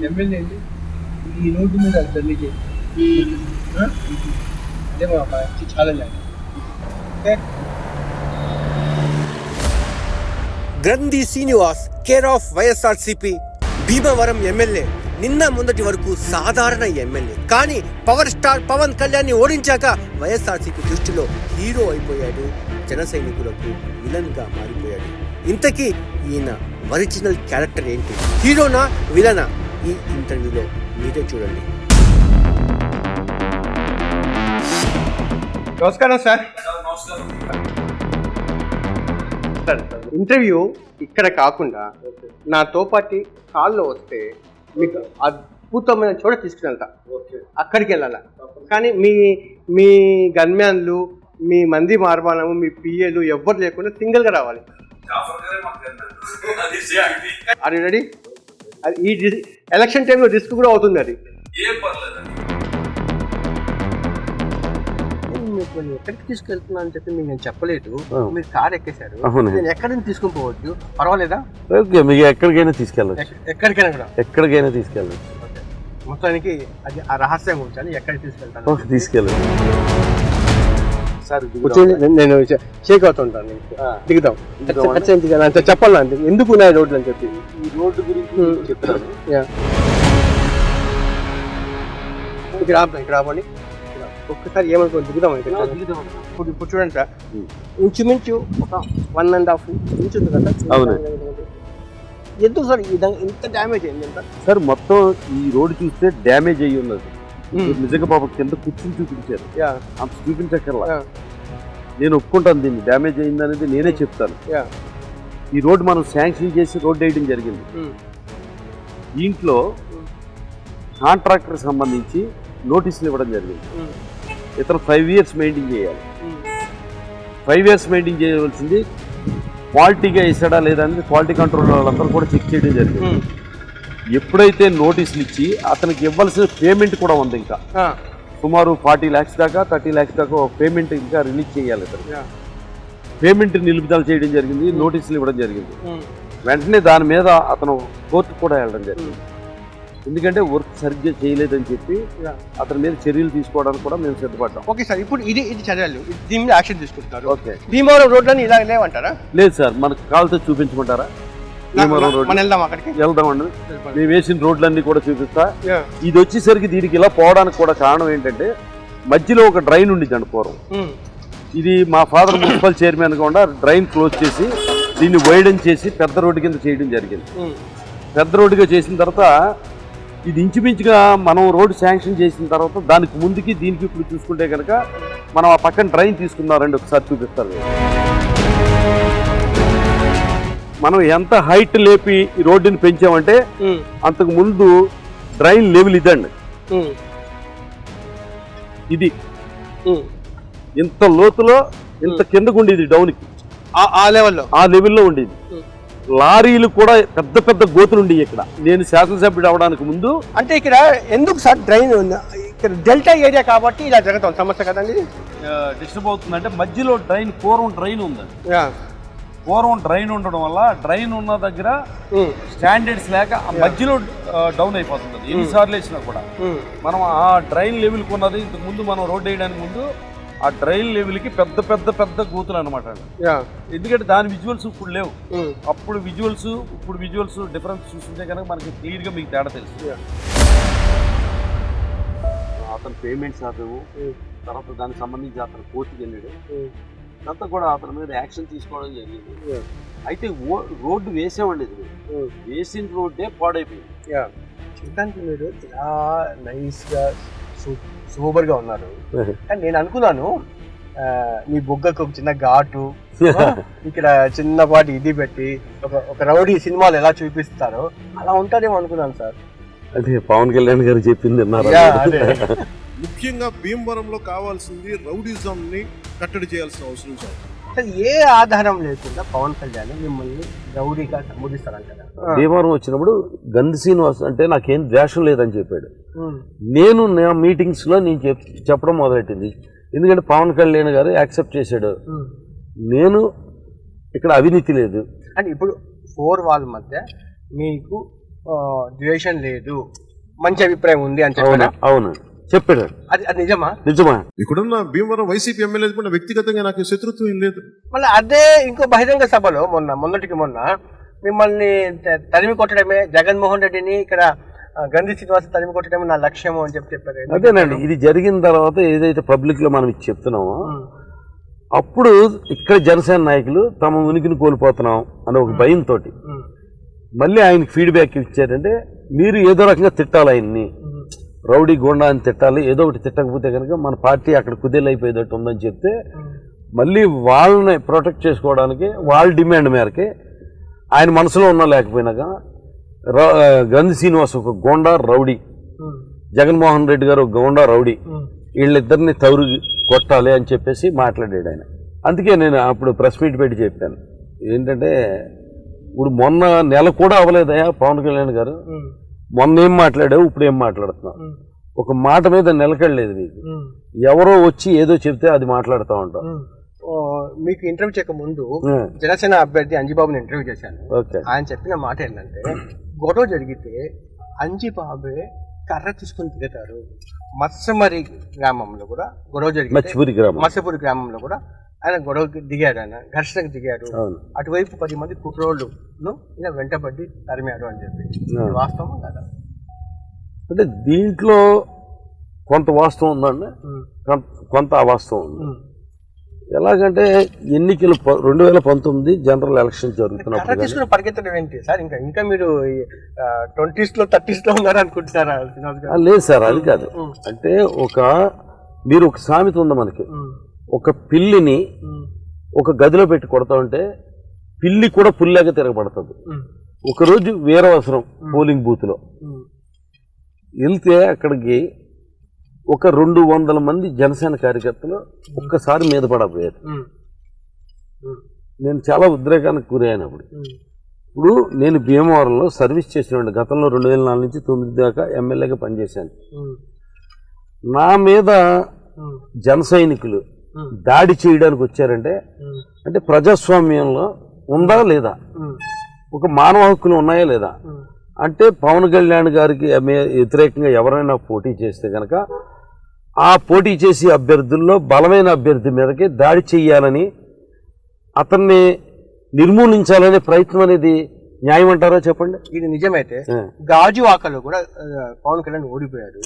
MLA ఈ road మీద journey చేసి అదే మా మంచి ఛాలెంజ్ అండి. ఓకే. గ్రంథి Srinivas care of YSRCP Bhimavaram MLA నిన్న మొన్నటి వరకు సాధారణ ఎమ్మెల్యే, కానీ పవర్ స్టార్ పవన్ కళ్యాణ్ ని ఓడించాక వైఎస్ఆర్సీపీ దృష్టిలో హీరో అయిపోయాడు, జన సైనికులకు విలన్ గా మారిపోయాడు. ఇంతకీ ఈయన ఒరిజినల్ క్యారెక్టర్ ఏంటి, హీరోనా విలనా? ఈ ఇంటర్వ్యూలో మీరే చూడండి. నమస్కారం సార్. ఇంటర్వ్యూ ఇక్కడ కాకుండా నాతో పాటు కాల్లో వస్తే మీకు అద్భుతమైన చోట తీసుకుని అక్కడికి వెళ్ళాలా. కానీ మీ గన్మ్యాన్లు, మీ మంది మార్మానము, మీ పిఏలు ఎవ్వరు లేకుండా సింగిల్గా రావాలి. అది రెడీ? అది ఈ ఎలక్షన్ టైంలో రిస్క్ కూడా అవుతుంది. అది ఎక్కడికి తీసుకెళ్తున్నా అని చెప్పి నేను చెప్పలేదు. మీరు కార్ ఎక్కేశారు, నేను ఎక్కడి నుంచి తీసుకుని పోవచ్చు, పర్వాలేదా? మీకు ఎక్కడికైనా తీసుకెళ్ళచ్చు, ఎక్కడికైనా కూడా ఎక్కడికైనా తీసుకెళ్ళచ్చు. మొత్తానికి అది ఆ రహస్యంగా ఉంచాలి. ఎక్కడికి తీసుకెళ్తాను తీసుకెళ్ళచ్చు సార్. నేను షేక్ అవుతుంటాను. దిగుతాం చెప్పాలి ఎందుకు ఉన్నాయి రోడ్లు అని చెప్పి. ఈ రోడ్డు గురించి చెప్తాను. ఇక్కడ రావండి. ఒక్కసారి ఏమనుకో దిగుదాం. ఇప్పుడు చూడండి సార్, ఇంచుమించు ఒక 1.5 ఇంచ్ ఉంది కదా. అవును. ఎందుకు సార్ ఈ విధంగా ఇంత డ్యామేజ్ అయింది ఎంత సార్? మొత్తం ఈ రోడ్డు చూస్తే డ్యామేజ్ అయ్యి ఉన్నది. నిజంగా పాప కింద కూర్చుని చూపించారు, అంత చూపించక్కర్లా. నేను ఒప్పుకుంటాను, దీన్ని డ్యామేజ్ అయింది అనేది నేనే చెప్తాను. ఈ రోడ్డు మనం శాంక్షన్ చేసి రోడ్డు వేయడం జరిగింది. దీంట్లో కాంట్రాక్టర్ సంబంధించి నోటీసులు ఇవ్వడం జరిగింది. ఇతను 5 years మెయింటైన్ చేయాలి. 5 years మెయింటైన్ చేయవలసింది క్వాలిటీగా ఇస్తాడా లేదా అనేది క్వాలిటీ కంట్రోల్ వాళ్ళందరూ కూడా చెక్ చేయడం జరిగింది. ఎప్పుడైతే నోటీసులు ఇచ్చి అతనికి ఇవ్వాల్సిన పేమెంట్ కూడా ఉంది, ఇంకా సుమారు 40 lakhs దాకా 30 lakhs దాకా పేమెంట్ ఇంకా రిలీజ్ చేయాలి. పేమెంట్ నిలుపుదల చేయడం జరిగింది, నోటీసులు ఇవ్వడం జరిగింది. వెంటనే దాని మీద అతను కోర్టుకు కూడా వెళ్ళడం జరిగింది. ఎందుకంటే వర్క్ సరిగ్గా చేయలేదని చెప్పి అతని మీద చర్యలు తీసుకోవడానికి కూడా మేము సిద్ధపడ్డాం. ఓకే సార్, ఇప్పుడు ఇది చర్యలు, దీని మీద యాక్షన్ తీసుకుంటున్నారు. ఓకే. భీమవరం రోడ్లని ఇలా లేవంటారా? లేదు సార్, మనకు కాల్తో చూపించమంటారా? భీమవరం రోడ్ వెళ్దామండి. మేము వేసిన రోడ్లన్నీ కూడా చూపిస్తా. ఇది వచ్చేసరికి దీనికి ఇలా పోవడానికి కూడా కారణం ఏంటంటే మధ్యలో ఒక డ్రైన్ ఉండిద్దండి పూర్వం. ఇది మా ఫాదర్ మున్సిపల్ చైర్మన్ కూడా డ్రైన్ క్లోజ్ చేసి దీన్ని వైడెన్ చేసి పెద్ద రోడ్డు కింద చేయడం జరిగింది. పెద్ద రోడ్డుగా చేసిన తర్వాత ఇది ఇంచుమించుగా మనం రోడ్డు శాంక్షన్ చేసిన తర్వాత దానికి ముందుకి దీనికి ఇప్పుడు చూసుకుంటే కనుక మనం ఆ పక్కన డ్రైన్ తీసుకున్నారండి. ఒకసారి చూపిస్తారు. మనం ఎంత హైట్ లేపి ఈ రోడ్డుని పెంచామంటే అంతకు ముందు డ్రైన్ లెవెల్ ఇదండి. ఇది ఇంత లోతులో ఇంత కిందకు ఉండేది, డౌన్కి ఆ లెవెల్లో ఉండేది. లారీలు కూడా పెద్ద పెద్ద గోతులు ఉండి ఇక్కడ. నేను శాసనసభ్యుడు అవడానికి ముందు అంటే ఇక్కడ ఎందుకు సార్ డ్రైన్ ఇక్కడ డెల్టా ఏరియా కాబట్టి ఇలా జరుగుతుంది సమస్య కదండి. డిస్టర్బ్ అవుతుంది అంటే మధ్యలో డ్రైన్, పూర్వం డ్రైన్ ఉందండి. పూర్వం డ్రైన్ ఉండడం వల్ల డ్రైన్ ఉన్న దగ్గర స్టాండర్డ్స్ లేక మధ్యలో డౌన్ అయిపోతుంది. ఎన్నిసార్లు వేసినా కూడా మనం ఆ డ్రైన్ లెవెల్కి ఉన్నది ఇంతకు ముందు మనం రోడ్ వేయడానికి ముందు ఆ డ్రైన్ లెవెల్కి పెద్ద పెద్ద పెద్ద గోతులు అనమాట. ఎందుకంటే దాని విజువల్స్ ఇప్పుడు లేవు. అప్పుడు విజువల్స్ ఇప్పుడు విజువల్స్ డిఫరెన్స్ చూస్తుంటే కనుక మనకి క్లియర్గా మీకు తేడా తెలుసు. అతను పేమెంట్స్ ఆపాము, తర్వాత దానికి సంబంధించి అతను కోర్టుకి వెళ్ళాడు. అంతా కూడా అతని మీద యాక్షన్ తీసుకోవడం జరిగింది. అయితే రోడ్డు వేసామండి, ఇది వేసిన రోడ్డే పాడైపోయింది. చూడడానికి మీరు చాలా నైస్గా సూపర్గా ఉన్నారు. కానీ నేను అనుకున్నాను మీ బొగ్గకు ఒక చిన్న ఘాటు, ఇక్కడ చిన్నపాటి ఇది పెట్టి ఒక రౌడీ సినిమాలు ఎలా చూపిస్తారో అలా ఉంటారేమో అనుకున్నాను సార్. అంటే పవన్ కళ్యాణ్ గారు చెప్పింది ముఖ్యంగా భీమవరంలో కావాల్సింది రౌడిజం ని కట్టడి చేయాల్సిన అవసరం సార్. ఏ ఆధారం లేకుండా పవన్ కళ్యాణ్ మిమ్మల్ని రౌడీగా సంబోధిస్తారంట. భీమవరం వచ్చినప్పుడు గంధి శ్రీనివాస్ అంటే నాకేం ద్వేషం లేదని చెప్పాడు. నేను నా మీటింగ్స్ లో నేను చెప్పడం మొదలెట్టింది. ఎందుకంటే పవన్ కళ్యాణ్ గారు యాక్సెప్ట్ చేశాడు, నేను ఇక్కడ అవినీతి లేదు అంటే. ఇప్పుడు 4 వాల్ మధ్య మీకు ద్వేషం లేదు, మంచి అభిప్రాయం ఉంది అని చెప్పారా? అవును చెప్పాడు. అది నిజమా? నిజమా. ఇక్కడున్న భీమవరం వైసీపీ ఎమ్మెల్యే కూడా వ్యక్తిగతంగా నాకు శత్రుత్వం ఏం లేదు. మళ్ళీ అదే ఇంకో బహిరంగ సభలో మొన్నటికి మొన్న మిమ్మల్ని తరిమి కొట్టడమే, జగన్మోహన్ రెడ్డిని ఇక్కడ గంధి శ్రీనివాస్ తరిమి కొట్టడమే నా లక్ష్యము అని చెప్పారు. అదేనండి, ఇది జరిగిన తర్వాత ఏదైతే పబ్లిక్ లో మనం ఇది చెప్తున్నామో అప్పుడు ఇక్కడ జనసేన నాయకులు తమ ఉనికిని కోల్పోతున్నాం అనే ఒక భయంతో మళ్ళీ ఆయనకి ఫీడ్బ్యాక్ ఇచ్చారంటే మీరు ఏదో రకంగా తిట్టాలి, ఆయన్ని రౌడీ గోండా అని తిట్టాలి, ఏదో ఒకటి తిట్టకపోతే కనుక మన పార్టీ అక్కడ కుదేలైపోయేటట్టు ఉందని చెప్తే మళ్ళీ వాళ్ళని ప్రొటెక్ట్ చేసుకోవడానికి వాళ్ళ డిమాండ్ మేరకి ఆయన మనసులో ఉన్నా లేకపోయినాక గంధి శ్రీనివాస్ ఒక గోండా రౌడీ, జగన్మోహన్ రెడ్డి గారు ఒక గోండా రౌడీ, వీళ్ళిద్దరిని తౌరు కొట్టాలి అని చెప్పేసి మాట్లాడాడు ఆయన. అందుకే నేను అప్పుడు ప్రెస్ మీట్ పెట్టి చెప్పాను ఏంటంటే ఇప్పుడు మొన్న నెల కూడా అవ్వలేదయా పవన్ కళ్యాణ్ గారు, మొన్న ఏం మాట్లాడావు ఇప్పుడు ఏం మాట్లాడుతున్నావు, ఒక మాట మీద నిలకడలేదు నీకు, ఎవరో వచ్చి ఏదో చెప్తే అది మాట్లాడుతూ ఉంటాం. మీకు ఇంటర్వ్యూ చేయక ముందు జనసేన అభ్యర్థి అంజిబాబుని ఇంటర్వ్యూ చేశాను. ఆయన చెప్పిన మాట ఏంటంటే గొడవ జరిగితే అంజిబాబే కర్ర తీసుకుని తిరుగుతారు. మత్స్యమరి గ్రామంలో కూడా గొడవ జరిగింది, మత్స్యపూరి గ్రామంలో కూడా ఆయన గొడవకి దిగాడు, ఆయన ఘర్షణకు దిగాడు. అటువైపు 10 మంది కుట్రోళ్ళను ఇలా వెంటబడి తరిమాడు అని చెప్పి వాస్తవం కదా? అంటే దీంట్లో కొంత వాస్తవం ఉందండి, కొంత అవాస్తవం ఉంది. ఎలాగంటే ఎన్నికలు 2019 జనరల్ ఎలక్షన్ జరుగుతున్నప్పుడు పరిగెత్తడం ఏంటి సార్? ఇంకా మీరు 20s లో 30s లో ఉన్నారు అనుకుంటున్నారా? లేదు సార్, అది కాదు. అంటే మీరు ఒక సామెత ఉంది మనకి, ఒక పిల్లిని ఒక గదిలో పెట్టి కొడతా ఉంటే పిల్లి కూడా పుల్లాగా తిరగబడుతుంది. ఒకరోజు వీరవసరం పోలింగ్ బూత్ లో వెళ్తే అక్కడికి ఒక 200 మంది జనసేన కార్యకర్తలు ఒక్కసారి మీద పడబోయారు. నేను చాలా ఉద్రేకానికి గురయ్యాను అప్పుడు. ఇప్పుడు నేను భీమవరంలో సర్వీస్ చేసినాడు, గతంలో 2004 నుంచి 2009 దాకా ఎమ్మెల్యేగా పనిచేశాను. నా మీద జన సైనికులు దాడి చేయడానికి వచ్చారంటే అంటే ప్రజాస్వామ్యంలో ఉందా లేదా, ఒక మానవ హక్కులు ఉన్నాయా లేదా, అంటే పవన్ కళ్యాణ్ గారికి వ్యతిరేకంగా ఎవరైనా పోటీ చేస్తే కనుక ఆ పోటీ చేసే అభ్యర్థుల్లో బలమైన అభ్యర్థి మీదకి దాడి చెయ్యాలని, అతన్ని నిర్మూలించాలనే ప్రయత్నం అనేది న్యాయం అంటారా చెప్పండి? ఇది నిజమైతే గాజు ఆకలో కూడా పవన్ కళ్యాణ్ ఓడిపోయాడు.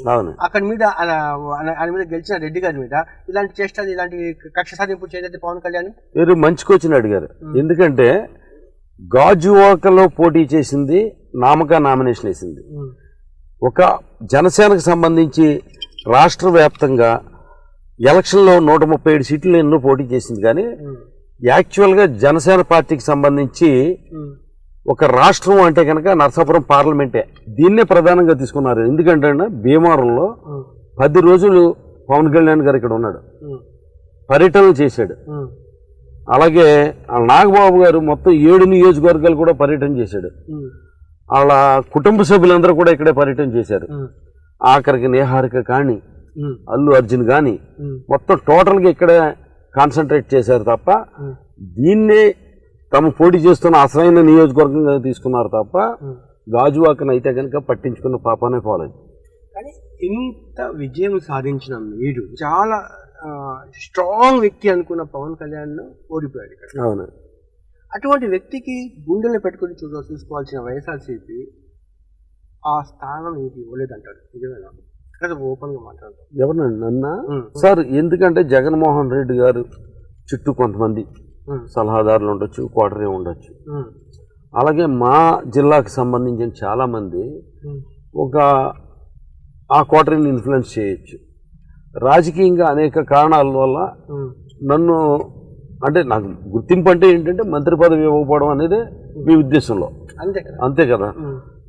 అక్కడ మీద ఆయన మీద గెలిచిన రెడ్డి గారి మీద ఇలాంటి చేష్టాలు, ఇలాంటి కక్ష సాధింపు చేయలేదు పవన్ కళ్యాణ్. మీరు మంచి క్వశ్చన్ అడిగారు. ఎందుకంటే గాజు ఆకలో పోటీ చేసింది నామినేషన్ వేసింది. ఒక జనసేనకు సంబంధించి రాష్ట్ర వ్యాప్తంగా ఎలక్షన్లో 137 సీట్లు ఎన్నో పోటీ చేసింది. కానీ యాక్చువల్గా జనసేన పార్టీకి సంబంధించి ఒక రాష్ట్రం అంటే కనుక నరసాపురం పార్లమెంటే, దీన్నే ప్రధానంగా తీసుకున్నారు. ఎందుకంటే భీమవరంలో 10 రోజులు పవన్ కళ్యాణ్ గారు ఇక్కడ ఉన్నాడు, పర్యటనలు చేశాడు. అలాగే నాగబాబు గారు మొత్తం 7 నియోజకవర్గాలు కూడా పర్యటన చేశాడు. వాళ్ళ కుటుంబ సభ్యులందరూ కూడా ఇక్కడే పర్యటన చేశారు. ఆఖరికి నేహారిక కానీ, అల్లు అర్జున్ కానీ మొత్తం టోటల్గా ఇక్కడే కాన్సన్ట్రేట్ చేశారు తప్ప దీన్నే తమ పోటీ చేస్తున్న అసలైన నియోజకవర్గంగా తీసుకున్నారు తప్ప గాజువాకను అయితే కనుక పట్టించుకున్న పాపానే పోలేదు. కానీ ఇంత విజయం సాధించిన మీరు చాలా స్ట్రాంగ్ వ్యక్తి అనుకున్న పవన్ కళ్యాణ్ ఓడిపోయాడు ఇక్కడ. అవును, అటువంటి వ్యక్తికి గుండెలు పెట్టుకుని చూసుకోవాల్సిన వైఎస్ఆర్సీపీ ఆ స్థానం ఇది ఇవ్వలేదంటాడు. నిజమేనా? ఓపెన్ గా మాట్లాడతాం. ఎవరినండి? నన్నా సార్, ఎందుకంటే జగన్మోహన్ రెడ్డి గారు చుట్టూ కొంతమంది సలహాదారులు ఉండొచ్చు, కోటరీ ఉండొచ్చు. అలాగే మా జిల్లాకు సంబంధించిన చాలా మంది ఆ కోటరీని ఇన్ఫ్లుయెన్స్ చేయొచ్చు. రాజకీయంగా అనేక కారణాల వల్ల నన్ను అంటే నాకు గుర్తింపు అంటే ఏంటంటే మంత్రి పదవి ఇవ్వకపోవడం అనేది మీ ఉద్దేశంలో అంతే కదా.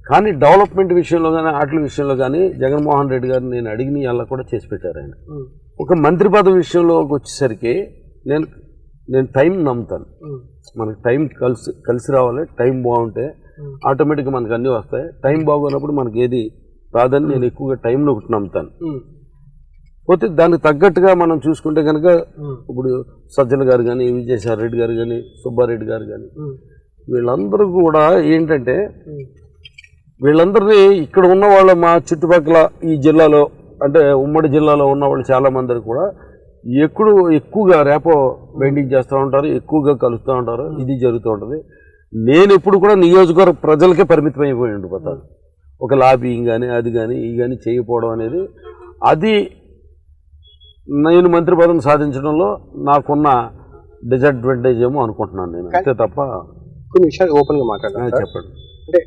కానీ డెవలప్మెంట్ విషయంలో కానీ వాటి విషయంలో కానీ జగన్మోహన్ రెడ్డి గారిని నేను అడిగిన అలా కూడా చేసి పెట్టారు ఆయన. ఒక మంత్రి పదవి విషయంలోకి వచ్చేసరికి నేను టైం నమ్ముతాను. మనకి టైం కలిసి రావాలి, టైం బాగుంటే ఆటోమేటిక్గా మనకు అన్నీ వస్తాయి. టైం బాగున్నప్పుడు మనకి ఏది రాదని నేను ఎక్కువగా టైంను ఒకటి నమ్ముతాను. పోతే దానికి తగ్గట్టుగా మనం చూసుకుంటే కనుక ఇప్పుడు సజ్జల గారు కానీ, విజయసాయి రెడ్డి గారు కానీ, సుబ్బారెడ్డి గారు కానీ వీళ్ళందరూ కూడా ఏంటంటే వీళ్ళందరినీ ఇక్కడ ఉన్న వాళ్ళ మా చుట్టుపక్కల ఈ జిల్లాలో అంటే ఉమ్మడి జిల్లాలో ఉన్న వాళ్ళు చాలామంది కూడా ఎక్కువగా రేపో బెండింగ్ చేస్తూ ఉంటారు, ఎక్కువగా కలుస్తూ ఉంటారు. ఇది జరుగుతూ ఉంటుంది. నేను ఎప్పుడు కూడా నియోజకవర్గ ప్రజలకే పరిమితం అయిపోయి ఉండిపోతాను. ఒక లాబింగ్ కానీ అది కానీ ఇది కానీ చేయకపోవడం అనేది అది నేను మంత్రి పదవిని సాధించడంలో నాకున్న డిసడ్వాంటేజ్ ఏమో అనుకుంటున్నాను నేను, అంతే తప్ప. కొన్ని విషయాలు ఓపెన్గా మాట్లాడాలి. చెప్పండి. అంటే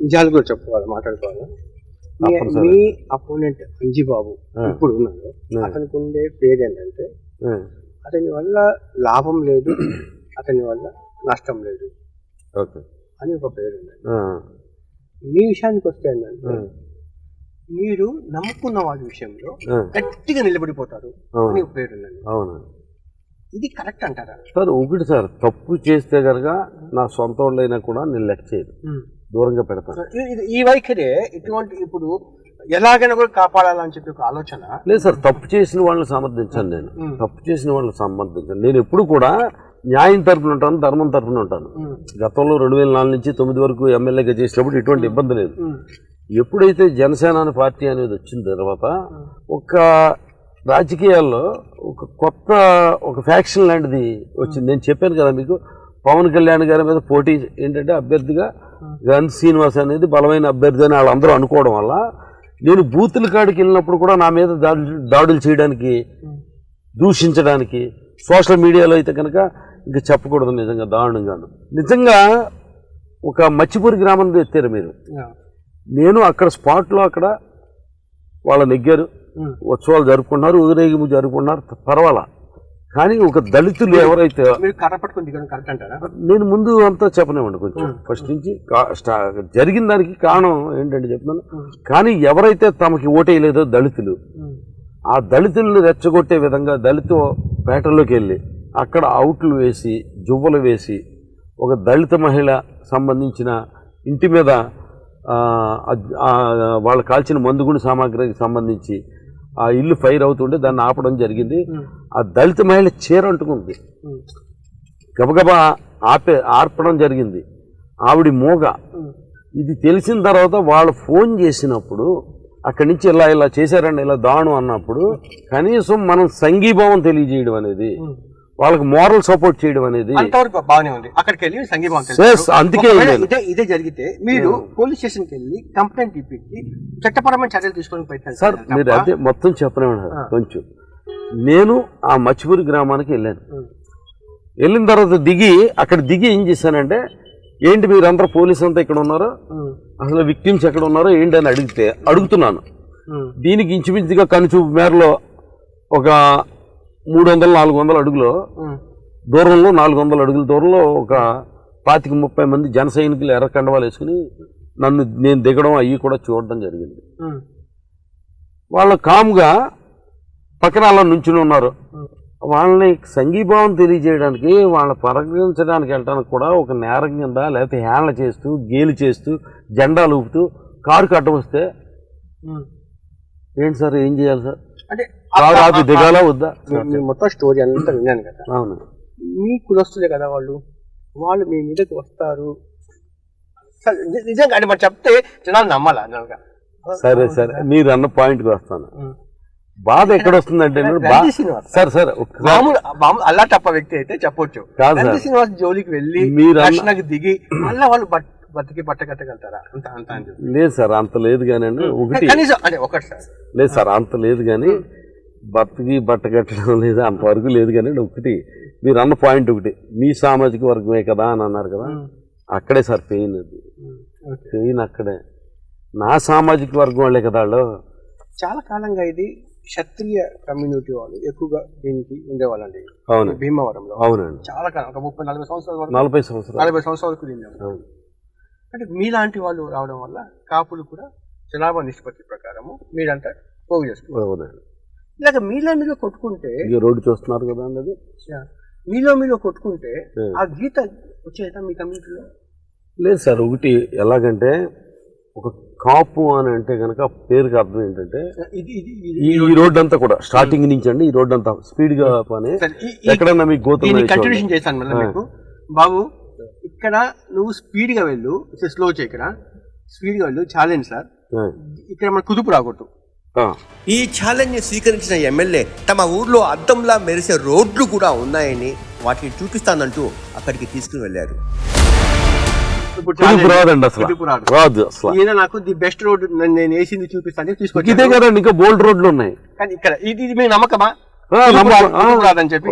నిజాలు కూడా చెప్పుకోవాలి, మాట్లాడుకోవాలి. మీ అపోనెంట్ అంజిబాబు ఇప్పుడు ఉన్నాడు, అతనికి ఉండే పేరు ఏంటంటే అతని వల్ల లాభం లేదు, అతని వల్ల నష్టం లేదు అని ఒక పేరు ఉన్నది. మీ విషయానికి వస్తే ఏంటంటే మీరు నమ్ముకున్న వాళ్ళ విషయంలో గట్టిగా నిలబడిపోతారు అని ఒక పేరు ఉన్నది. ఇది కరెక్ట్ అంటారా సార్? ఒకటి సార్, తప్పు చేస్తే కనుక నా సొంత వాళ్ళైనా కూడా నేను లెక్క చేయను, దూరంగా పెడతాను. ఈ వైఖరే ఇటువంటి ఇప్పుడు ఎలాగైనా కూడా కాపాడాలని చెప్పి ఒక ఆలోచన లేదు సార్. తప్పు చేసిన వాళ్ళని సమర్థించాను నేను, తప్పు చేసిన వాళ్ళని సమర్థించాను. నేను ఎప్పుడు కూడా న్యాయం తరఫున ఉంటాను, ధర్మం తరఫున ఉంటాను. గతంలో 2004 నుంచి 2009 వరకు ఎమ్మెల్యేగా చేసినప్పుడు ఇటువంటి ఇబ్బంది లేదు. ఎప్పుడైతే జనసేన అనే పార్టీ అనేది వచ్చిన తర్వాత ఒక రాజకీయాల్లో ఒక కొత్త ఒక ఫ్యాక్షన్ లాంటిది వచ్చింది. నేను చెప్పాను కదా మీకు, పవన్ కళ్యాణ్ గారి మీద పోటీ ఏంటంటే అభ్యర్థిగా గంధి శ్రీనివాస్ అనేది బలమైన అభ్యర్థి అని వాళ్ళందరూ అనుకోవడం వల్ల నేను బూతుల కాడికి వెళ్ళినప్పుడు కూడా నా మీద దాడులు చేయడానికి, దూషించడానికి, సోషల్ మీడియాలో అయితే కనుక ఇంకా చెప్పకూడదు, నిజంగా దారుణంగాను. నిజంగా ఒక మచ్చిపూరి గ్రామం ఎత్తారు మీరు. నేను అక్కడ స్పాట్లో అక్కడ వాళ్ళ నెగ్గారు, ఉత్సవాలు జరుపుకున్నారు, ఊరేగింపు జరుపుకున్నారు, పర్వాలా. కానీ ఒక దళితులు ఎవరైతే నేను ముందు అంతా చెప్పనివ్వండి కొంచెం ఫస్ట్ నుంచి జరిగిన దానికి కారణం ఏంటంటే చెప్తున్నాను. కానీ ఎవరైతే తమకి ఓటేయలేదో దళితులు, ఆ దళితులను రెచ్చగొట్టే విధంగా దళిత పేటల్లోకి వెళ్ళి అక్కడ అవుట్లు వేసి జువ్వలు వేసి ఒక దళిత మహిళ సంబంధించిన ఇంటి మీద వాళ్ళు కాల్చిన మందుగుండు సామాగ్రికి సంబంధించి ఆ ఇల్లు ఫైర్ అవుతుంటే దాన్ని ఆపడం జరిగింది. ఆ దళిత మహిళ చీర అంటుకుంది, గబగబా ఆర్పడం జరిగింది. ఆవిడ మూగ. ఇది తెలిసిన తర్వాత వాళ్ళు ఫోన్ చేసినప్పుడు అక్కడి నుంచి ఇలా చేశారండి, ఇలా దాణు అన్నప్పుడు కనీసం మనం సంఘీభావం తెలియజేయడం అనేది, వాళ్ళకి మోరల్ సపోర్ట్ చేయడం అనేది అంతవరకు బాగానే ఉంది. అక్కడికి వెళ్ళి సంఘీభావం అందుకే ఇదే జరిగితే మీరు పోలీస్ స్టేషన్కి వెళ్ళి కంప్లైంట్ ఇప్పించి చట్టపరమైన చర్యలు తీసుకోవడానికి ప్రయత్నం సార్. మీరు అదే మొత్తం చెప్పలేమన్నారు కొంచెం. నేను ఆ మచ్చిపూరి గ్రామానికి వెళ్ళాను. వెళ్ళిన తర్వాత అక్కడ దిగి ఏం చేశానంటే, ఏంటి మీరందరూ పోలీసు అంతా ఇక్కడ ఉన్నారో, అసలు విక్టిమ్స్ ఎక్కడ ఉన్నారో ఏంటి అని అడుగుతున్నాను. దీనికి ఇంచుమించుగా కనుచూపు మేరలో ఒక 300-400 అడుగుల దూరంలో, 400 అడుగుల దూరంలో ఒక 25-30 మంది జన సైనికులు ఎర్ర కండవాలు వేసుకుని నేను దిగడం అయ్యి కూడా చూడడం జరిగింది. వాళ్ళు కామ్గా పక్కన అలా నుంచుని ఉన్నారు. వాళ్ళని సంఘీభావం తెలియజేయడానికి, వాళ్ళని పరగించడానికి వెళ్ళడానికి కూడా ఒక నేరం కింద లేకపోతే హేళన చేస్తూ, గేలి చేస్తూ, జెండాలు ఊపుతూ కారుకి అడ్డం వస్తే ఏంటి సార్, ఏం చేయాలి సార్? అంటే కారు ఆపి దిగాలా వద్దా? మొత్తం స్టోరీ అంతా విన్నాను కదా. అవును, మీ కులస్తులే కదా వాళ్ళు మీ మీదకి వస్తారు. నిజంగా అంటే మరి చెప్తే జనాలు నమ్మాలా? సరే సరే, మీరు అన్న పాయింట్కి వస్తాను. బాధ ఎక్కడ వస్తుందంటే సార్ అల్లా తప్ప వ్యక్తి అయితే చెప్పొచ్చు. శ్రీనివాస్ జోలికి వెళ్ళి మీరు దిగి మళ్ళీ వాళ్ళు బతికి బట్ట కట్టగలుగుతారా? లేదు సార్, అంత లేదు కానీ లేదు సార్, అంత లేదు కానీ బతికి బట్ట కట్టడం లేదు, అంతవరకు లేదు కానీ ఒకటి మీరు అన్న పాయింట్ ఒకటి, మీ సామాజిక వర్గమే కదా అని అన్నారు కదా, అక్కడే సార్ పెయిన్. అది పెయిన్ అక్కడే. నా సామాజిక వర్గం వాళ్ళే కదా వాళ్ళు. చాలా కాలంగా ఇది క్షత్రియ కమ్యూనిటీ వాళ్ళు ఎక్కువగా దీనికి ఉండేవాళ్ళండి. అవును, భీమవరంలో. అవునండి, చాలా కాలం, ఒక 30-40 సంవత్సరాలు 40 సంవత్సరాల వరకు తిన్నాము. అంటే మీలాంటి వాళ్ళు రావడం వల్ల కాపులు కూడా జనాభా నిష్పత్తి ప్రకారము మీరంతా పోగు చేసుకుంటారు. ఇలాగ మీలో మీరు కొట్టుకుంటే రోడ్డు చూస్తున్నారు కదా అన్నది, మీలో కొట్టుకుంటే ఆ గీత వచ్చేదా మీ కమ్యూనిటీలో? లేదు సార్, ఒకటి ఎలాగంటే ఒక కాపు అని అంటే కనుక పేరుకి అర్థం ఏంటంటే ఈ రోడ్డు అంతా కూడా స్టార్టింగ్ నుంచి అండి, ఈ రోడ్డు అంతా స్పీడ్ గా పని ఎక్కడన్నా మీకు గోతులు కంటిన్యూషన్ చేశాను మళ్ళీ మీకు. బాబు ఇక్కడ నువ్వు స్పీడ్ గా వెళ్ళు, స్లో చేయకరా, స్పీడ్ వాళ్ళు ఛాలెంజ్ సార్, ఇక్కడ మన కుదుపు రాకూడదు. ఈ ఛాలెంజ్ ని స్వీకరించిన ఎమ్మెల్యే తమ ఊర్లో అద్దంలా మెరిసే రోడ్లు కూడా ఉన్నాయని వాటిని చూపిస్తానంటూ అక్కడికి తీసుకుని వెళ్ళారు. నాకు ది బెస్ట్ రోడ్ నేను వేసింది చూపిస్తాను తీసుకొచ్చి ఇదే కదా ఇంకా బోల్డ్ రోడ్లు ఉన్నాయి. కానీ ఇక్కడ ఇది మీ నమ్మకమా రాదని చెప్పి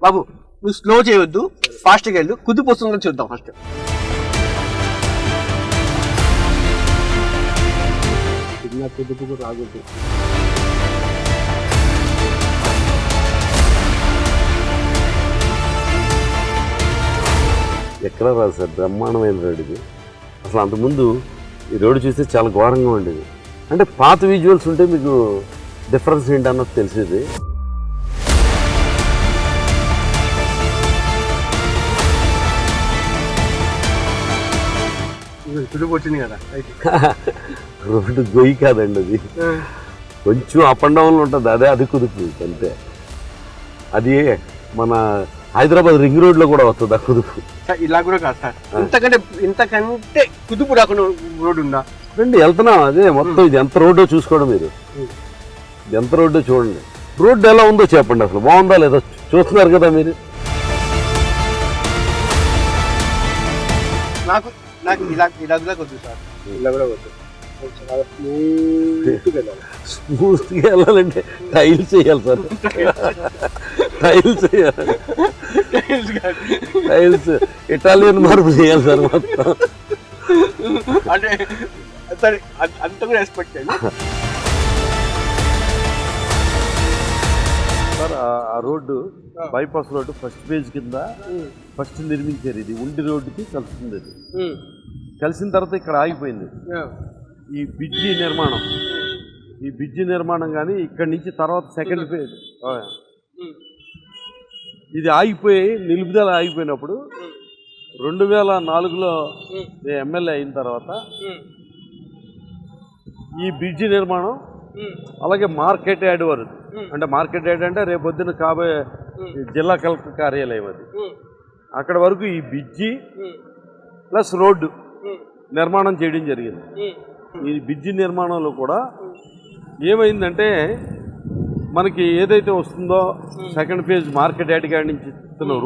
బాబు నువ్వు స్లో చేయొద్దు, ఫాస్ట్ గా వెళ్ళు, కుదుపు వస్తుందో చూద్దాం ఫస్ట్. చిన్న కుదుపు కూడా రాకూడదు. ఎక్కడ రాదు సార్, బ్రహ్మాండమైన రోడ్ ఇది. అసలు అంతకుముందు ఈ రోడ్డు చూస్తే చాలా ఘోరంగా ఉండేది. అంటే పాత విజువల్స్ ఉంటే మీకు డిఫరెన్స్ ఏంటన్నది తెలిసేది. కుదుపు వచ్చింది కదా రోడ్డు గొయ్యి కాదండి, అది కొంచెం అప్ అండ్ డౌన్లో ఉంటుంది, అది కుదుపు అంతే. అది మన హైదరాబాద్ రింగ్ రోడ్లో కూడా వస్తుంది ఆ కుదుపు. ఇలా కూడా కాదు సార్, ఇంతకంటే కుదుపు రాకుండా రోడ్డు ఉందా? రండి వెళ్తున్నాం, అదే మొత్తం ఇది ఎంత రోడ్డో చూసుకోవడం. మీరు ఇది ఎంత రోడ్డో చూడండి, రోడ్డు ఎలా ఉందో చెప్పండి, అసలు బాగుందా లేదా చూస్తున్నారు కదా మీరు. నాకు నాకు ఇలా కూడా వద్దు సార్, ఇలా కూడా వద్దు. స్మూత్గా వెళ్ళాలంటే టైల్స్ వేయాలి సార్, టైల్స్ వేయాలి, టైల్స్ ఇటాలియన్ మార్పులు వేయాలి సార్ మొత్తం. అంటే సరే అంత కూడా ఎక్స్పెక్ట్ చేయండి సార్. ఆ road bypass road first phase కింద ఫస్ట్ నిర్మించారు. ఇది ఉండి రోడ్డుకి కలుస్తుంది. అది కలిసిన తర్వాత ఇక్కడ ఆగిపోయింది ఈ బ్రిడ్జి నిర్మాణం కానీ ఇక్కడి నుంచి తర్వాత సెకండ్ ఫేజ్ ఇది ఆగిపోయి నిలుపుదల ఆగిపోయినప్పుడు 2004లో ఎమ్మెల్యే అయిన తర్వాత ఈ బ్రిడ్జి నిర్మాణం, అలాగే మార్కెట్ యార్డ్ వరకు, అంటే మార్కెట్ యార్డ్ అంటే రేపు పొద్దున కాబోయే జిల్లా కలెక్టర్ కార్యాలయం, అది అక్కడ వరకు ఈ బ్రిడ్జి ప్లస్ రోడ్డు నిర్మాణం చేయడం జరిగింది. ఈ బ్రిడ్జి నిర్మాణంలో కూడా ఏమైందంటే మనకి ఏదైతే వస్తుందో సెకండ్ ఫేజ్ మార్కెట్ యార్డ్ కాడి నుంచి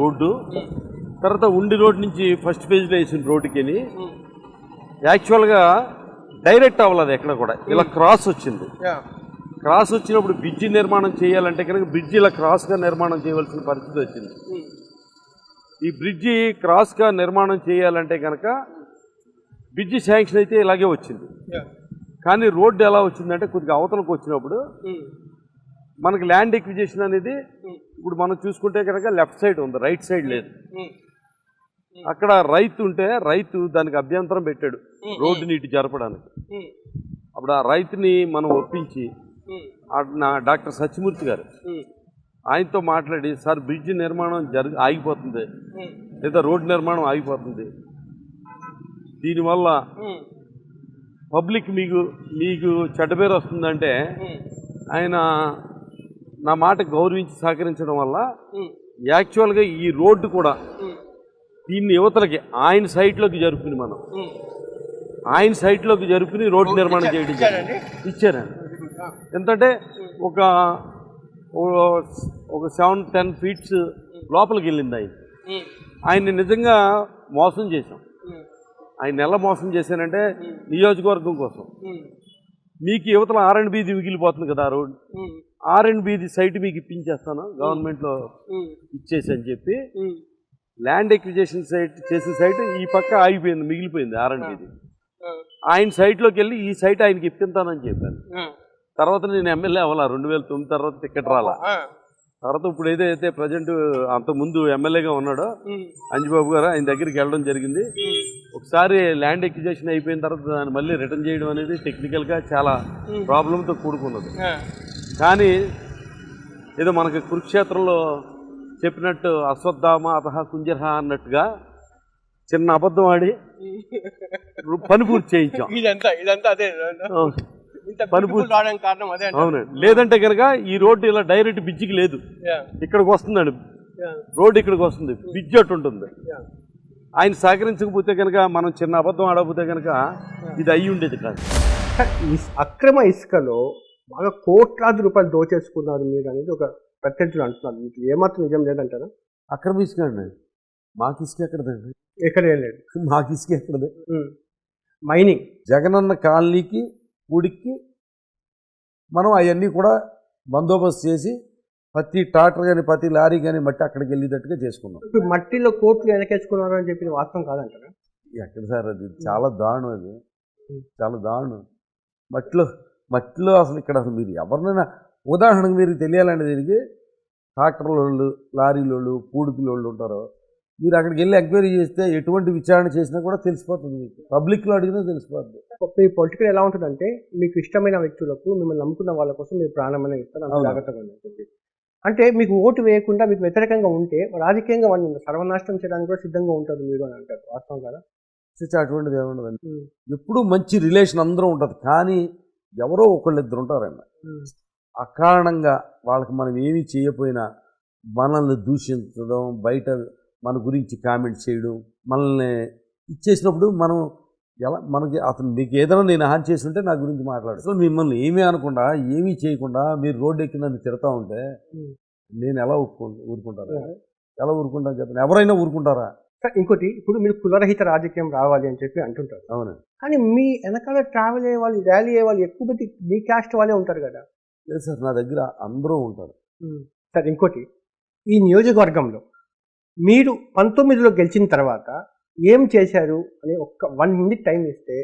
రోడ్డు, తర్వాత ఉండి రోడ్ నుంచి ఫస్ట్ ఫేజ్లో వేసిన రోడ్డుకి యాక్చువల్గా డైరెక్ట్ అవ్వలేదు ఎక్కడ కూడా, ఇలా క్రాస్ వచ్చింది. క్రాస్ వచ్చినప్పుడు బ్రిడ్జి నిర్మాణం చేయాలంటే కనుక బ్రిడ్జి ఇలా క్రాస్గా నిర్మాణం చేయవలసిన పరిస్థితి వచ్చింది. ఈ బ్రిడ్జి క్రాస్గా నిర్మాణం చేయాలంటే కనుక బ్రిడ్జి శాంక్షన్ అయితే ఇలాగే వచ్చింది. కానీ రోడ్డు ఎలా వచ్చిందంటే కొద్దిగా అవతలకు వచ్చినప్పుడు మనకి ల్యాండ్ ఎక్విజిషన్ అనేది ఇప్పుడు మనం చూసుకుంటే కనుక లెఫ్ట్ సైడ్ ఉంది, రైట్ సైడ్ లేదు. అక్కడ రైతు ఉంటే రైతు దానికి అభ్యంతరం పెట్టాడు రోడ్డుని ఇటు జరపడానికి. అప్పుడు ఆ రైతుని మనం ఒప్పించి నా డాక్టర్ సత్యమూర్తి గారు ఆయనతో మాట్లాడి, సార్ బ్రిడ్జ్ నిర్మాణం ఆగిపోతుంది లేదా రోడ్డు నిర్మాణం ఆగిపోతుంది, దీనివల్ల పబ్లిక్ మీకు చెడ్డ పేరు వస్తుందంటే ఆయన నా మాట గౌరవించి సహకరించడం వల్ల యాక్చువల్గా ఈ రోడ్డు కూడా దీన్ని యువతలకి ఆయన సైట్లోకి జరుపుకుని ఆయన సైట్లోకి జరుపుకుని రోడ్డు నిర్మాణం చేయడం ఇచ్చారండి. ఎంతంటే ఒక 7-10 ఫీట్స్ లోపలికి వెళ్ళింది ఆయన్ని నిజంగా మోసం చేశాం. ఆయన ఎలా మోసం చేశానంటే నియోజకవర్గం కోసం మీకు యువతల R&Bది మిగిలిపోతుంది కదా ఆ రోడ్, R&Bది సైట్ మీకు ఇప్పించేస్తాను గవర్నమెంట్లో ఇచ్చేసి అని చెప్పి ల్యాండ్ ఎక్విజిషన్ సైట్ చేసిన సైట్ ఈ పక్క ఆగిపోయింది, మిగిలిపోయింది R&Bది. ఆయన సైట్లోకి వెళ్ళి ఈ సైట్ ఆయనకి ఇప్పిస్తానని చెప్పాను. తర్వాత నేను ఎమ్మెల్యే అవ్వాలా 2009 తర్వాత టికెట్ రాలా. తర్వాత ఇప్పుడు ఏదైతే ప్రజెంట్ అంతకుముందు ఎమ్మెల్యేగా ఉన్నాడో అంజిబాబు గారు ఆయన దగ్గరికి వెళ్ళడం జరిగింది. ఒకసారి ల్యాండ్ ఎక్విజిషన్ అయిపోయిన తర్వాత దాన్ని మళ్ళీ రిటర్న్ చేయడం అనేది టెక్నికల్గా చాలా ప్రాబ్లంతో కూడుకున్నది. కానీ ఏదో మనకి కురుక్షేత్రంలో చెప్పినట్టు అశ్వత్థామ అతహ కుంజరహ అన్నట్టుగా చిన్న అబద్ధం ఆడి పని పూర్తి చేయించాం. పని పూర్తి కారణం అదే. అవునండి, లేదంటే కనుక ఈ రోడ్డు ఇలా డైరెక్ట్ బ్రిడ్జికి లేదు, ఇక్కడికి వస్తుందండి రోడ్డు, ఇక్కడికి వస్తుంది, బ్రిడ్జ్ అటు ఉంటుంది. ఆయన సహకరించకపోతే కనుక మనం చిన్న అబద్ధం ఆడకపోతే కనుక ఇది అయ్యి ఉండేది కాదు. సార్, అక్రమ ఇసుకలో బాగా కోట్లాది రూపాయలు దోచేసుకున్నారు మీరు అనేది ఒక ప్రత్యర్థులు అంటున్నారు. మీకు ఏమాత్రం నిజం లేదంటారా? అక్రమ ఇసుక అండి. మాకు ఇసుక ఎక్కడదండి? ఎక్కడ ఏం లేదు. మాకు ఇసుక ఎక్కడదే. మైనింగ్ జగనన్న కాలనీకి గుడికి మనం అవన్నీ కూడా బందోబస్తు చేసి ప్రతి ట్రాక్టర్ కానీ ప్రతి లారీ కానీ మట్టి అక్కడికి వెళ్ళేటట్టుగా చేసుకున్నాం. ఇప్పుడు మట్టిలో కోట్లు వెనకేసుకున్నారు అని చెప్పి వాస్తవం కాదంటారా? ఎక్కడ సార్, అది చాలా దారుణం. అది చాలా దారుణం. మట్టిలో అసలు ఇక్కడ అసలు మీరు ఎవరినైనా ఉదాహరణకు మీరు తెలియాలంటే దీనికి ట్రాక్టర్లోళ్ళు, లారీలోళ్ళు, పూడికిలోళ్ళు ఉంటారో మీరు అక్కడికి వెళ్ళి ఎంక్వైరీ చేస్తే ఎటువంటి విచారణ చేసినా కూడా తెలిసిపోతుంది. మీకు పబ్లిక్లో అడిగినా తెలిసిపోతుంది. మీ పొలిటికల్ ఎలా ఉంటుందంటే మీకు ఇష్టమైన వ్యక్తులకు, మిమ్మల్ని నమ్ముకున్న వాళ్ళ కోసం మీరు ప్రాణమైన ఇస్తారు, అంత జాగ్రత్తగా చెప్పి. అంటే మీకు ఓటు వేయకుండా మీకు వ్యతిరేకంగా ఉంటే రాజకీయంగా వాళ్ళని సర్వనాశనం చేయడానికి కూడా సిద్ధంగా ఉంటారు మీరు అని అంటారు. వాస్తవం కదా? అటువంటిది ఏముండదండి. ఎప్పుడూ మంచి రిలేషన్ అందరూ ఉంటుంది, కానీ ఎవరో ఒకళ్ళిద్దరు ఉంటారండి. అకారణంగా వాళ్ళకి మనం ఏమీ చేయకపోయినా మనల్ని దూషించడం, బయట మన గురించి కామెంట్ చేయడం, మనల్ని ఇచ్చేసినప్పుడు మనం ఎలా మనకి అతను మీకు ఏదైనా నేను హాని చేసి ఉంటే నా గురించి మాట్లాడు. సో మిమ్మల్ని ఏమీ అనకుండా ఏమీ చేయకుండా మీరు రోడ్డు ఎక్కి నన్ను తిడతా ఉంటే నేను ఎలా ఊరుకుంటాను? ఎలా ఊరుకుంటాను చెప్పండి? ఎవరైనా ఊరుకుంటారా? ఇంకోటి, ఇప్పుడు మీరు కులరహిత రాజకీయం రావాలి అని చెప్పి అంటుంటారు. అవును. కానీ మీ వెనకాల ట్రావెల్ అయ్యే వాళ్ళు, ర్యాలీ అయ్యే వాళ్ళు ఎక్కువ మంది మీ క్యాస్ట్ వాళ్ళే ఉంటారు కదా? లేదు సార్, నా దగ్గర అందరూ ఉంటారు. సార్, ఇంకోటి, ఈ నియోజకవర్గంలో మీరు 19లో గెలిచిన తర్వాత ఏం చేశారు అని ఒక్క 1 minute టైం ఇస్తే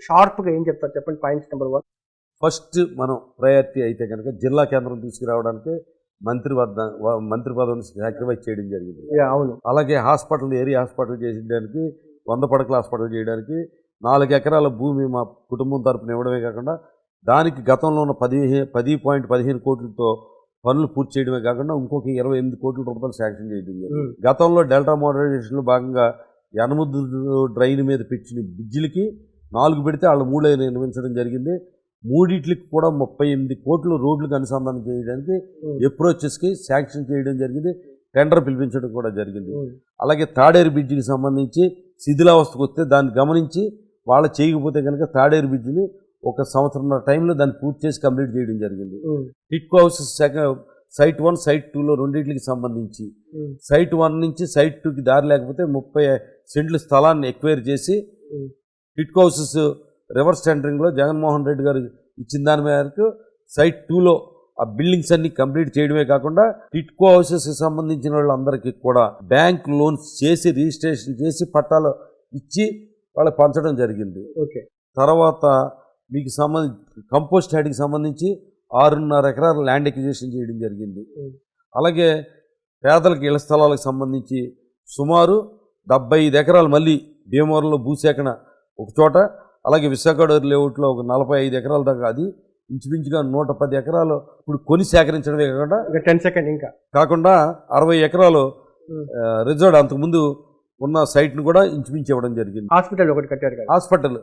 షార్ప్గా ఏం చెప్తారు చెప్పండి? Points number 1. ఫస్ట్ మనం ప్రయారిటీ అయితే కనుక జిల్లా కేంద్రం తీసుకురావడానికి మంత్రి పదవిని సాక్రిఫైస్ చేయడం జరిగింది. అవును. అలాగే హాస్పిటల్, ఏరియా హాస్పిటల్ చేయడానికి, 100 పడకల హాస్పిటల్ చేయడానికి 4 ఎకరాల భూమి మా కుటుంబం తరపున ఇవ్వడమే కాకుండా దానికి గతంలో ఉన్న 10.15 కోట్లతో పనులు పూర్తి చేయడమే కాకుండా ఇంకొక 28 కోట్ల రూపాయలు శాంక్షన్ చేయడం జరిగింది. గతంలో డెల్టా మోడరైజేషన్లో భాగంగా యనముద్దు డ్రైన్ మీద పెట్టిన బ్రిడ్జిలకి 4 పెడితే వాళ్ళు 3 నిర్మించడం జరిగింది. 3 కూడా 38 కోట్లు రోడ్లకు అనుసంధానం చేయడానికి అప్రోచెస్కి శాంక్షన్ చేయడం జరిగింది. టెండర్ పిలిపించడం కూడా జరిగింది. అలాగే తాడేరు బ్రిడ్జికి సంబంధించి శిథిలావస్థకు వస్తే దాన్ని గమనించి వాళ్ళు చేయకపోతే కనుక తాడేరు బ్రిడ్జిని 1 సంవత్సరంన్నర టైంలో దాన్ని పూర్తి చేసి కంప్లీట్ చేయడం జరిగింది. టిట్కో హౌసెస్ సైట్ 1, సైట్ 2లో రెండింటికి సంబంధించి సైట్ 1 నుంచి సైట్ 2కి దారి లేకపోతే 30 సెంట్ల స్థలాన్ని ఎక్వైర్ చేసి టిట్కో హౌసెస్ రివర్స్ టెండరింగ్లో జగన్మోహన్ రెడ్డి గారు ఇచ్చిన దాని మేరకు సైట్ 2లో ఆ బిల్డింగ్స్ అన్ని కంప్లీట్ చేయడమే కాకుండా టిట్కో హౌసెస్కి సంబంధించిన వాళ్ళందరికీ కూడా బ్యాంక్ లోన్స్ చేసి రిజిస్ట్రేషన్ చేసి పట్టాలు ఇచ్చి వాళ్ళకి పంచడం జరిగింది. తర్వాత మీకు కంపోస్ట్ యార్డ్కి సంబంధించి 6.5 ఎకరాల ల్యాండ్ ఎక్విజిషన్ చేయడం జరిగింది. అలాగే పేదలకు ఇళ్ల స్థలాలకు సంబంధించి సుమారు 75 ఎకరాలు మళ్ళీ భీమవరంలో భూసేకరణ ఒక చోట, అలాగే విశాఖడోర్ లేఅవుట్లో ఒక 45 ఎకరాల దాకా, అది ఇంచుమించుగా 110 ఎకరాలు ఇప్పుడు కొని సేకరించడమే కాకుండా 10 సెకండ్ ఇంకా కాకుండా 60 ఎకరాలు రిజర్వ్ అంతకుముందు ఉన్న సైట్ను కూడా ఇంచుమించి ఇవ్వడం జరిగింది. హాస్పిటల్ ఒకటి కట్టారు కదా,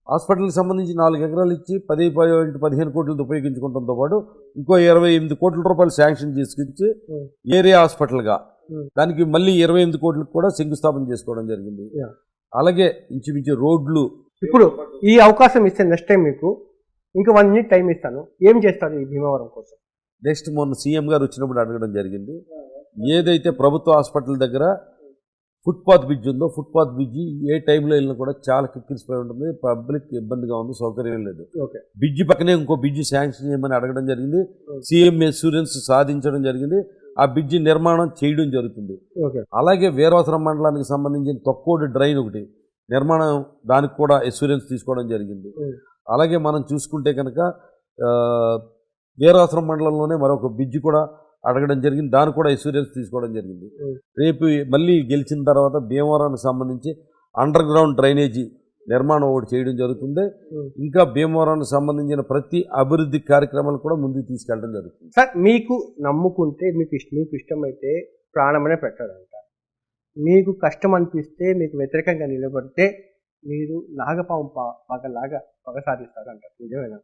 హాస్పిటల్కి సంబంధించి 4 ఎకరాలు ఇచ్చి 10.15 కోట్లతో ఉపయోగించుకోవడంతో పాటు ఇంకో 28 కోట్ల రూపాయలు శాంక్షన్ చేసుకొచ్చి ఏరియా హాస్పిటల్గా దానికి మళ్ళీ 28 కోట్లకు కూడా శంకుస్థాపన చేసుకోవడం జరిగింది. అలాగే ఇంచుమించు రోడ్లు. ఇప్పుడు ఈ అవకాశం ఇస్తే నెక్స్ట్ టైం మీకు ఇంకా 1 minute టైం ఇస్తాను, ఏం చేస్తారు ఈ భీమవరం కోసం? నెక్స్ట్ మొన్న సీఎం గారు వచ్చినప్పుడు అడగడం జరిగింది, ఏదైతే ప్రభుత్వ హాస్పిటల్ దగ్గర ఫుట్పాత్ బ్రిడ్జ్ ఉందో ఫుట్పాత్ బ్రిడ్జి ఏ టైంలో వెళ్ళినా కూడా చాలా కిక్కిరిసిపోయి ఉంటుంది, పబ్లిక్ ఇబ్బందిగా ఉంది, సౌకర్యం లేదు. బ్రిడ్జి పక్కనే ఇంకో బ్రిడ్జి శాంక్షన్ చేయమని అడగడం జరిగింది. సీఎం అష్యూరెన్స్ సాధించడం జరిగింది. ఆ బ్రిడ్జి నిర్మాణం చేయడం జరుగుతుంది. అలాగే వీరవసరం మండలానికి సంబంధించిన తొక్కోడు డ్రైన్ ఒకటి నిర్మాణం, దానికి కూడా అష్యూరెన్స్ తీసుకోవడం జరిగింది. అలాగే మనం చూసుకుంటే కనుక వీరవసరం మండలంలోనే మరొక బ్రిడ్జి కూడా అడగడం జరిగింది, దాన్ని కూడా అష్యూరెన్స్ తీసుకోవడం జరిగింది. రేపు మళ్ళీ గెలిచిన తర్వాత భీమవరానికి సంబంధించి అండర్ గ్రౌండ్ డ్రైనేజీ నిర్మాణం ఒకటి చేయడం జరుగుతుంది. ఇంకా భీమవరానికి సంబంధించిన ప్రతి అభివృద్ధి కార్యక్రమాలు కూడా ముందుకు తీసుకెళ్ళడం జరుగుతుంది. సార్, మీకు నమ్ముకుంటే మీకు ఇష్టమైతే ప్రాణమనే పెట్టారంట, మీకు కష్టం అనిపిస్తే మీకు వ్యతిరేకంగా నిలబడితే మీరు నాగపాము పగలాగా పగ సాధిస్తారు అంటారు, నిజమేనా?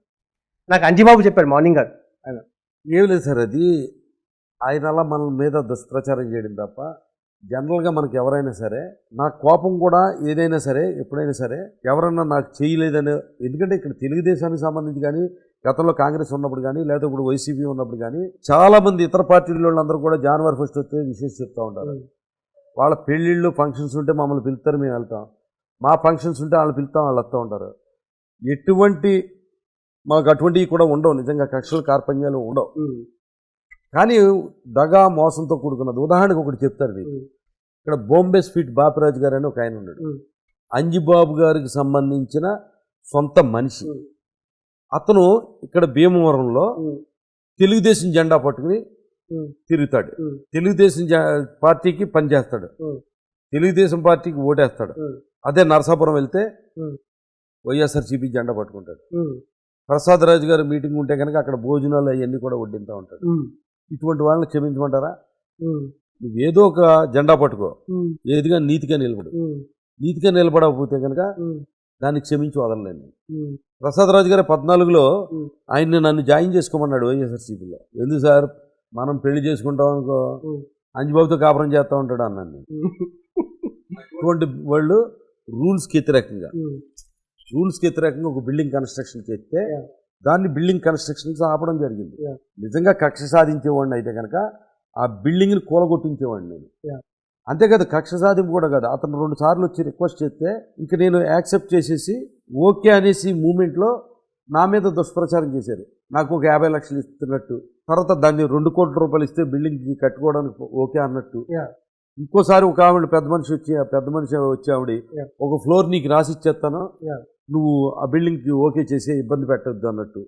నాకు అంజిబాబు చెప్పారు మార్నింగ్ గారు. ఆయన ఏం లేదు సార్, అది ఆయన అలా మన మీద దుష్ప్రచారం చేయడం తప్ప జనరల్గా మనకి ఎవరైనా సరే నా కోపం కూడా ఏదైనా సరే ఎప్పుడైనా సరే ఎవరన్నా నాకు చేయలేదని, ఎందుకంటే ఇక్కడ తెలుగుదేశానికి సంబంధించి కానీ గతంలో కాంగ్రెస్ ఉన్నప్పుడు కానీ లేదా ఇప్పుడు వైసీపీ ఉన్నప్పుడు కానీ చాలామంది ఇతర పార్టీల వాళ్ళందరూ కూడా జనవరి 1 వస్తే విశేష చెప్తూ ఉంటారు. వాళ్ళ పెళ్ళిళ్ళు ఫంక్షన్స్ ఉంటే మమ్మల్ని పిలుస్తారు, మేము వెళ్తాం. మా ఫంక్షన్స్ ఉంటే వాళ్ళు పిలుస్తాం, వాళ్ళు వస్తూ ఉంటారు. మాకు అటువంటివి కూడా ఉండవు, నిజంగా కక్షలు కార్పణ్యాలు ఉండవు. కానీ దగా మోసంతో కూడుకున్నది. ఉదాహరణకు ఒకటి చెప్తారు మీకు. ఇక్కడ బాంబే స్వీట్ బాపిరాజు గారు అని ఒక ఆయన ఉన్నాడు. అంజిబాబు గారికి సంబంధించిన సొంత మనిషి. అతను ఇక్కడ భీమవరంలో తెలుగుదేశం జెండా పట్టుకుని తిరుగుతాడు. తెలుగుదేశం పార్టీకి పనిచేస్తాడు, తెలుగుదేశం పార్టీకి ఓటేస్తాడు. అదే నరసాపురం వెళ్తే వైఎస్ఆర్సీపీ జెండా పట్టుకుంటాడు. ప్రసాద్ రాజు గారు మీటింగ్ ఉంటే కనుక అక్కడ భోజనాలు అవన్నీ కూడా వడ్డింతూ ఉంటాడు. ఇటువంటి వాళ్ళని క్షమించమంటారా? నువ్వేదో ఒక జెండా పట్టుకో, ఏదిగా నీతిగా నిలబడు. నీతిగా నిలబడకపోతే కనుక దాన్ని క్షమించి వదలలేను. ప్రసాద్ రాజు గారు 14లో ఆయన్ని నన్ను జాయిన్ చేసుకోమన్నాడు వైఎస్ఆర్సీపీలో. ఎందుకు సార్, మనం పెళ్లి చేసుకుంటాం అనుకో అంజిబాబుతో కాపురం చేస్తూ ఉంటాడు అన్నాను. ఇటువంటి వాళ్ళు రూల్స్కి వ్యతిరేకంగా ఒక బిల్డింగ్ కన్స్ట్రక్షన్ చేస్తే దాన్ని బిల్డింగ్ కన్స్ట్రక్షన్కి ఆపడం జరిగింది. నిజంగా కక్ష సాధించేవాడిని అయితే కనుక ఆ బిల్డింగ్ని కూలగొట్టించేవాడిని నేను. అంతేకాదు, కక్ష సాధింపు కూడా కాదు, అతను 2 సార్లు వచ్చి రిక్వెస్ట్ చేస్తే ఇంక నేను యాక్సెప్ట్ చేసేసి ఓకే అనేసి మూమెంట్లో నా మీద దుష్ప్రచారం చేశారు. నాకు ఒక 50 లక్షలు ఇస్తున్నట్టు, తర్వాత దాన్ని 2 కోట్ల రూపాయలు ఇస్తే బిల్డింగ్కి కట్టుకోవడానికి ఓకే అన్నట్టు. ఇంకోసారి ఒక ఆవిడ పెద్ద మనిషి వచ్చి ఆవిడ ఒక ఫ్లోర్ నీకు రాసి ఇచ్చేస్తాను, నువ్వు ఆ బిల్డింగ్కి ఓకే చేసి ఇబ్బంది పెట్టద్దు అన్నట్టు.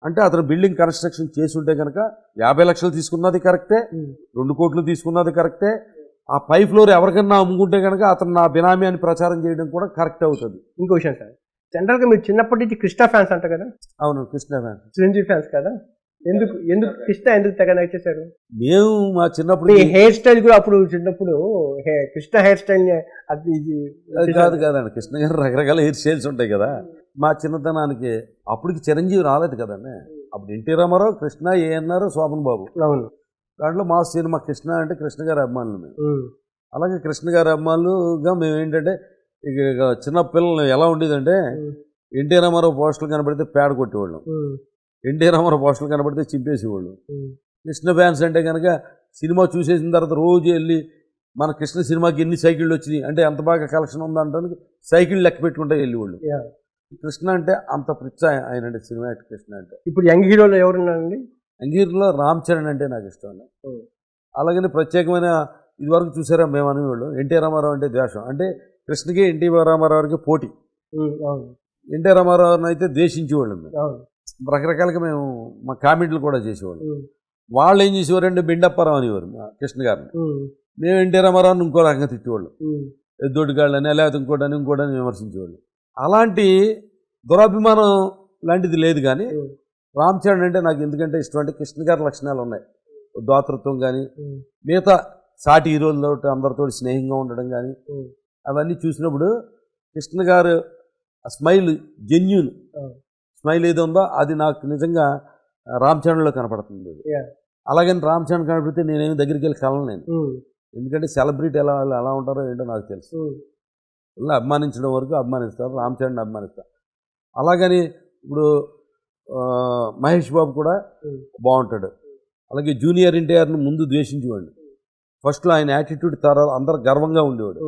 అంటే అతను బిల్డింగ్ కన్స్ట్రక్షన్ చేసి ఉంటే కనుక 50 లక్షలు తీసుకున్నది కరెక్టే, 2 కోట్లు తీసుకున్నది కరెక్టే. ఆ పై ఫ్లోర్ ఎవరికన్నా అమ్ముకుంటే కనుక అతను నా బినామీ అని ప్రచారం చేయడం కూడా కరెక్ట్ అవుతుంది. ఇంకో విషయం సార్, జనరల్గా మీరు చిన్నప్పటి నుంచి కృష్ణ ఫ్యాన్స్ అంట కదా? అవును, కృష్ణ ఫ్యాన్స్, చిరంజీవి ఫ్యాన్స్ కదా? ఎందుకు కృష్ణ ఎందుకు తెగ నచ్చేశారు? మేము మా చిన్నప్పుడు హెయిర్ స్టైల్ కూడా అప్పుడు చిన్నప్పుడు కృష్ణ హెయిర్ స్టైల్ కాదండి, కృష్ణ గారు రకరకాల హెయిర్ స్టైల్స్ ఉంటాయి కదా. మా చిన్నతనానికి అప్పటికి చిరంజీవి రాలేదు కదండి. అప్పుడు ఎన్టీ రామారావు, కృష్ణ, ఏఎన్ఆర్, శోభన్ బాబు. అవును. దాంట్లో మా సినిమా కృష్ణ అంటే కృష్ణ గారి అభిమానులు మేము. అలాగే కృష్ణ గారి అభిమానులుగా మేము ఏంటంటే ఇక చిన్న పిల్లలు ఎలా ఉండేదంటే ఎన్టీ రామారావు పోస్టులు కనబడితే పేడ కొట్టేవాళ్ళం, ఎన్టీ రామారావు పోస్టులు కనబడితే చింపేసేవాళ్ళు. కృష్ణ ఫ్యాన్స్ అంటే కనుక సినిమా చూసేసిన తర్వాత రోజు వెళ్ళి మన కృష్ణ సినిమాకి ఎన్ని సైకిళ్ళు వచ్చినాయి అంటే ఎంత బాగా కలెక్షన్ ఉందంటానికి సైకిల్ లెక్క పెట్టుకుంటే వెళ్ళేవాళ్ళు. కృష్ణ అంటే అంత పిచ్చ ఆయన అంటే సినిమా కృష్ణ అంటే. ఇప్పుడు యంగ్ హీరోలో ఎవరున్నారండి? యంగ్ హీరోలో రామ్ చరణ్ అంటే నాకు ఇష్టం. అలాగని ప్రత్యేకమైన ఇదివరకు చూసారా మేము అనేవాళ్ళు ఎన్టీ రామారావు అంటే ద్వేషం, అంటే కృష్ణకి ఎన్టీ రామారావుకి పోటీ. ఎన్టీ రామారావుని అయితే ద్వేషించేవాళ్ళం మేము, రకరకాలుగా మేము మా కామెంట్లు కూడా చేసేవాళ్ళం. వాళ్ళు ఏం చేసేవారంటే బిండప్పారావు అనేవారు మా కృష్ణ గారిని, మేము ఎన్టీ రామారావుని ఇంకో రకంగా తిట్టేవాళ్ళం, ఎద్దొడ్డిగాళ్ళని లేకపోతే ఇంకోటని విమర్శించేవాళ్ళు. అలాంటి దురాభిమానం లాంటిది లేదు. కానీ రామ్ చరణ్ అంటే నాకు ఎందుకంటే ఇష్టం అంటే కృష్ణ గారి లక్షణాలు ఉన్నాయి. దాతృత్వం కానీ మిగతా సాటి హీరోలతో అందరితో స్నేహంగా ఉండడం కానీ అవన్నీ చూసినప్పుడు కృష్ణ గారు ఆ స్మైల్, జెన్యూన్ స్మైల్ ఏదో ఉందో అది నాకు నిజంగా రామ్ చరణ్లో కనపడుతుంది. అలాగని రామ్ చరణ్ కనపడితే నేనేమి దగ్గరికి వెళ్ళి కలలేను, ఎందుకంటే సెలబ్రిటీ ఎలా ఉంటారో ఏంటో నాకు తెలుసు. ఇలా అభిమానించడం వరకు అభిమానిస్తారు, రామ్ చరణ్ అభిమానిస్తారు. అలాగని ఇప్పుడు మహేష్ బాబు కూడా బాగుంటాడు. అలాగే జూనియర్ ఎన్టీఆర్ని ముందు ద్వేషించేవాడు. ఫస్ట్లో ఆయన యాటిట్యూడ్ తర్వాత అందరు గర్వంగా ఉండేవాడు.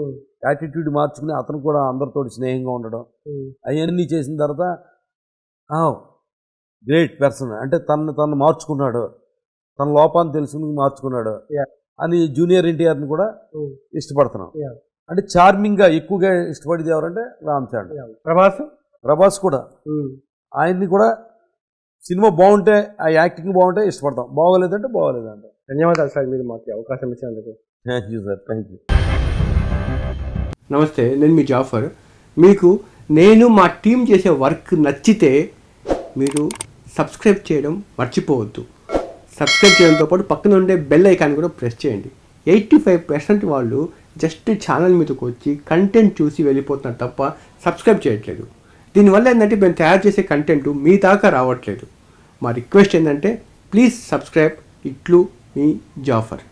యాటిట్యూడ్ మార్చుకుని అతను కూడా అందరితో స్నేహంగా ఉండడం అవన్నీ చేసిన తర్వాత గ్రేట్ పర్సన్ అంటే తను మార్చుకున్నాడు, తన లోపాన్ని తెలుసుకుని మార్చుకున్నాడు అని జూనియర్ ఎన్టీఆర్ని కూడా ఇష్టపడుతున్నాం. అంటే చార్మింగ్గా ఎక్కువగా ఇష్టపడేది ఎవరంటే రామ్ చరణ్. ప్రభాస్ కూడా ఆయన్ని కూడా సినిమా బాగుంటే ఆ యాక్టింగ్ బాగుంటే ఇష్టపడతాం, బాగోలేదంటే బాగోలేదంటే. ధన్యవాదాలు సార్ మీరు మాకు అవకాశం ఇచ్చినందుకు. Thank you sir, thank you. నమస్తే, నేను మీ జాఫర్. మీకు నేను మా టీం చేసే వర్క్ నచ్చితే మీరు సబ్స్క్రైబ్ చేయడం మర్చిపోవద్దు. సబ్స్క్రైబ్ చేయడంతో పాటు పక్కన ఉండే బెల్ ఐకాన్ కూడా ప్రెస్ చేయండి. 85% వాళ్ళు జస్ట్ ఛానల్ మీదకి వచ్చి కంటెంట్ చూసి వెళ్ళిపోతున్నారు తప్ప సబ్స్క్రైబ్ చేయట్లేదు. దీనివల్ల ఏంటంటే మేము తయారు చేసే కంటెంట్ మీ దాకా రావట్లేదు. మా రిక్వెస్ట్ ఏంటంటే ప్లీజ్ సబ్స్క్రైబ్. ఇట్లు మీ జాఫర్.